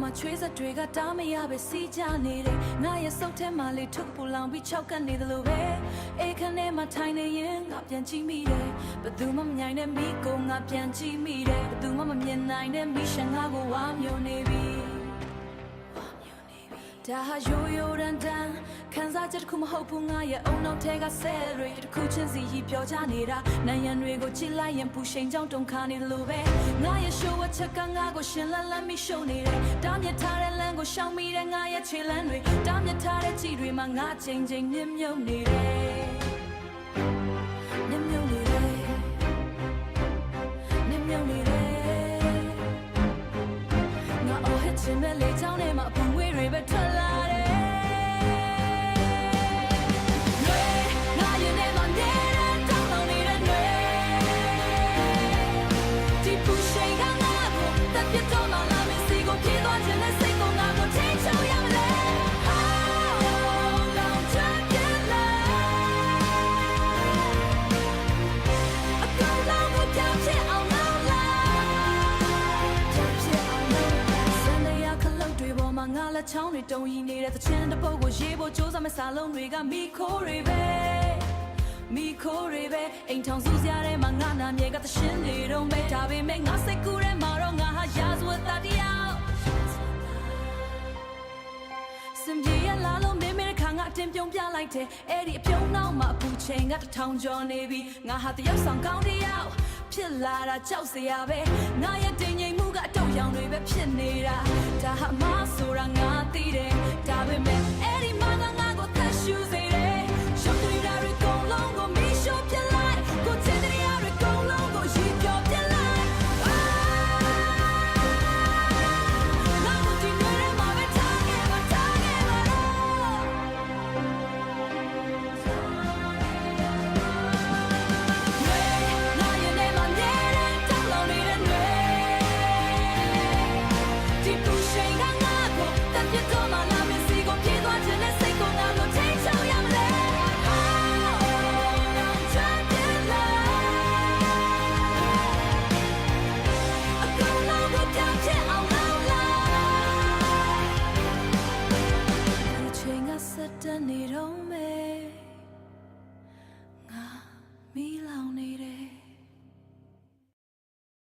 ပေါ်မှာချွေးစက်တွေကတားမရပဲစီးကြနေတယ်ငါရဲ့စုပ်ထဲမှာလေးထုတ်ပူလောင်ပြီးခြောက်ကပ်နေသလိုပဲအိမ်ခန်းထဲမှာထိုင်နေရင်ငါပြန်ကြည့်မိတယ်ဘယ်သူမှမမြိုင်တဲ့မိကိုငါပြန်ကြည့်မိတယ်ဘယ်သူမှမမြင်နိုင်တဲ့မိရှန်ငါကိုဝါမျိုးနေပြီဒါဟာရိုးရိုးတန်တန်ခံစားချက်တစ်ခုမဟုတ်ဘူးငါရဲ့အုံနောက်ထဲကဆဲတွေတစ်ခုချင်းစီကြီးပြောကြနေတာနိုင်ရန်တွေကိုချစ်လိုက်ရင်ပူရှိန်ကြောင့်တုန်ခါနေတယ်လို့ပဲငါရဲ့ရှိုးဝချက်ကငါကိုရှင်လန်းလန်းပြီးရှုံနေတယ်တားမြစ်ထားတဲ့လမ်းကိုရှောင်မိတဲ့ငါရဲ့ခြေလမ်းတွေတားမြစ်ထားတဲ့ကြည်တွေမှာငါချိန်ချိန်နစ်မြုပ်နေတယ်နစ်မြုပ်နေတယ်နစ်မြုပ်နေတယ်ငါအော်ဟစ်ချင်တဲ့လေကြောင်းထဲမှာအပူဝေးတွေပဲထွက်လာတယ်ငါလက်ချောင်းတွေတုံရီနေတဲ့သချင်းတစ်ပုတ်ကိုရေးဖို့ကြိုးစားမဲ့စာလုံးတွေကမိခိုးတွေပဲမိခိုးတွေပဲအိမ်ထောင်စုစရာထဲမှာငါနာမြေကသချင်းတွေတော့ပဲဒါပေမဲ့ငါစိတ်ကူးထဲမှာတော့ငါဟာရာဇဝတ်သားတယောက်စင်ပြေရလာလို့မေမေခါငါအတင်ပြုံးပြလိုက်တယ်အဲ့ဒီအပြုံးနောက်မှာအပူချိန်ကတစ်ထောင်ကျော်နေပြီငါဟာတယောက်ဆောင်ကောင်းတယောက်ဖြစ်လာတာကြောက်စရာပဲငါရဲ့တင်ငိမ်မှုကအတုတ်ရောင်တွေပဲဖြစ်နေတာဒါဟာ